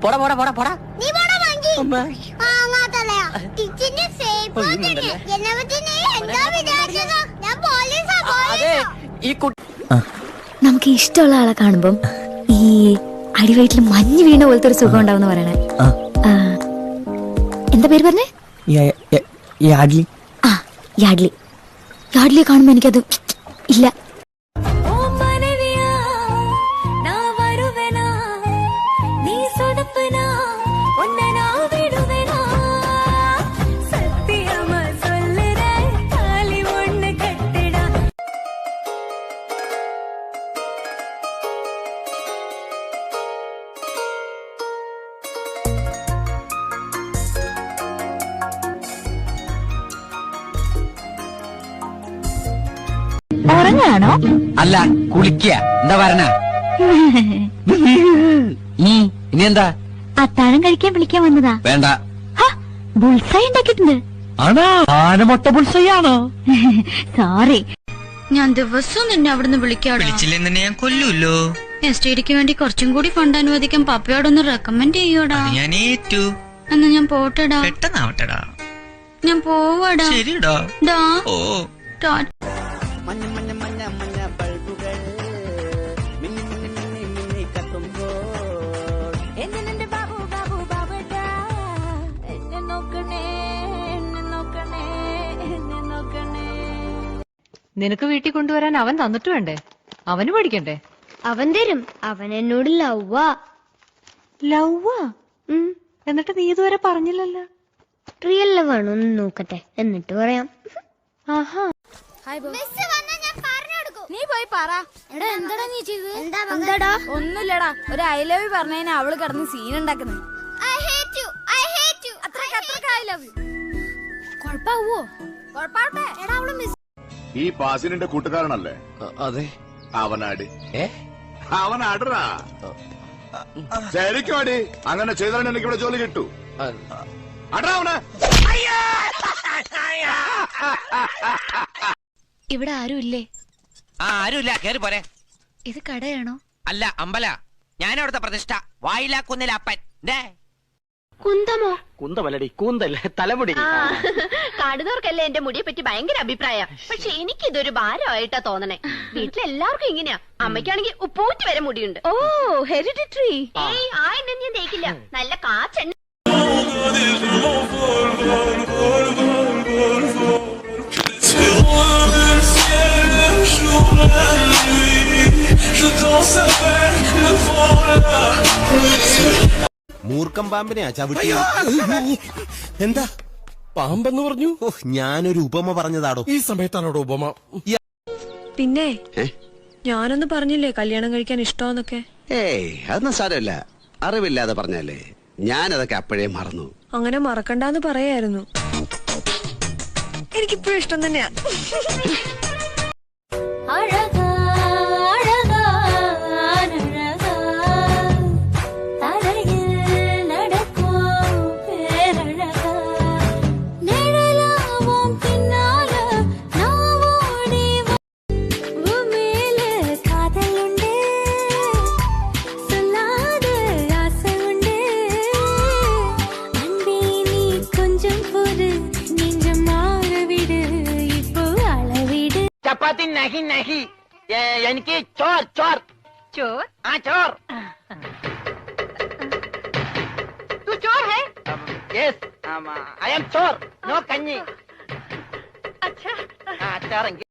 പോടാ പോടാ പോടാ പോടാ. നീ പോടാ വാങ്ങി. ആങ്ങാതലയാ. കിച്ചന്റെ സേഫാണ്. എന്നവത്തിനെ എന്താ വിചാരിച്ചത്? ഞാൻ പോലീസാ അതെ പോലീസ്. ഈ കുട്ടി നമുക്ക് ഇഷ്ടമുള്ള ആളെ കാണുമ്പം ഈ അടിവയറ്റിൽ മഞ്ഞ് വീണ പോലത്തെ ഒരു സുഖം ഉണ്ടാവും പറയണേ. എന്താ പേര് പറഞ്ഞേ? യാഡ്ലി. ആ യാഡ്ലി. യാഡ്ലിയെ കാണുമ്പോ എനിക്കത് ഇല്ല. ഉറങ്ങാണോ? അല്ല കുളിക്കുക. എന്താ പറഞ്ഞ? ഇനി എന്താ? അത്താഴം കഴിക്കാൻ വിളിക്കാൻ വന്നതാ. വേണ്ട. ബുൾസൈ ഉണ്ടാക്കിയിട്ടുണ്ട്. ആനമൊട്ട ബുൾസൈയാണോ? സോറി. ഞാൻ ദിവസവും നിന്നെ അവിടുന്ന് വിളിക്കാടിച്ചില്ലെന്ന് ഞാൻ കൊല്ലൂല്ലോ. എസ്റ്റേഡിക്ക് വേണ്ടി കുറച്ചും കൂടി ഫണ്ട് അനുവദിക്കാൻ പപ്പയോടൊന്ന് റെക്കമെൻഡ് ചെയ്യോടാ. ഞാൻ ഏറ്റു. എന്നാ ഞാൻ പോട്ടെടാ. പെട്ടെന്നാവട്ടെടാ. ഞാൻ പോവാടാ. ശരിടാ. ഡാ. ഓ മഞ്ഞ മഞ്ഞ മഞ്ഞ മഞ്ഞ ബൾബുകൾ മിന്നി മിന്നി മിന്നി മിന്നി കത്തുമ്പോൾ എന്നെ ബാബു ബാബു ബാബടാ. എന്നെ നോക്കണേ എന്നെ നോക്കണേ എന്നെ നോക്കണേ. നിനക്ക് വീട്ടിൽ കൊണ്ടുവരാൻ അവൻ തന്നിട്ട് വേണ്ടേ? അവന് പഠിക്കണ്ടേ? അവൻ തരും. അവൻ എന്നോട് ലവ്വാ. ലവ്വാ? എന്നിട്ട് നീ ഇതുവരെ പറഞ്ഞില്ലല്ലോ. റിയൽ ലവ് ആണോ ഒന്ന് നോക്കട്ടെ എന്നിട്ട് പറയാം. ആഹാ. നീ പോയി പറ. എടാ എന്താടാ നീ ചെയ്തത്? എന്താടാ? ഒന്നുമില്ലടാ. ഒരു ഐ ലവ് യു പറഞ്ഞതിന് അവള് കിടന്ന് സീൻ ഉണ്ടാക്കുന്നത്. കൊഴപ്പാവോ? കൊഴപ്പാവട്ടെ. എടാ അവള് മിസ്. ഈ പാസിനിന്റെ കൂട്ടുകാരനല്ലേ? അതെ. അവനാടി. അവനാടറാ. ശരിക്കും അടി. അങ്ങനെ ചെയ്താൽ എനിക്ക് ഇവിടെ ജോലി കിട്ടൂ. അടാ അവന്. ഇവിടെ ആരും ഇല്ലേ? ആരുമില്ല. കേറി പോരെ. ഇത് കടയാണോ? അല്ല അമ്പല. ഞാനവിടുത്തെ പ്രതിഷ്ഠ. വായില കുന്നിലപ്പൻ. കുന്തമോ? കുന്തമല്ലടി കൂന്തൽ തലമുടി. കാടുന്നവർക്കല്ലേ എന്റെ മുടിയെ പറ്റി ഭയങ്കര അഭിപ്രായം. പക്ഷെ എനിക്കിതൊരു ഭാരമായിട്ടാ തോന്നണേ. വീട്ടിലെല്ലാവർക്കും ഇങ്ങനെയാ. അമ്മയ്ക്കാണെങ്കിൽ ഉപ്പൂറ്റി വരെ മുടിയുണ്ട്. ഓ ഹെറിഡിറ്ററി. ഏയ് ആ എണ്ണ ഞാൻ തേക്കില്ല. നല്ല കാച്ചെണ്ണ. മൂർഖം പാമ്പിനെയാ ചവിട്ടി. എന്താ പാമ്പെന്ന് പറഞ്ഞു? ഞാനൊരു ഉപമ പറഞ്ഞതാടോ. ഈ സമയത്താണോടോ ഉപമ? പിന്നെ ഞാനൊന്ന് പറഞ്ഞില്ലേ കല്യാണം കഴിക്കാൻ ഇഷ്ടമെന്നൊക്കെ. ഏയ് അതൊന്നും സാരമില്ല. അറിവില്ലാതെ പറഞ്ഞല്ലേ. ഞാനതൊക്കെ അപ്പോഴേ മറന്നു. അങ്ങനെ മറക്കണ്ടെന്ന് പറയായിരുന്നു. എനിക്കിപ്പോഴും ഇഷ്ടം തന്നെയാ. ചപ്പാത്തി നഹി നഹി. എനിക്ക് ചോർ ചോർ ചോർ. ആ ചോർ. तू चोर है? Yes I am Chor. No കഞ്ഞി. अच्छा. അച്ചാറെങ്കിൽ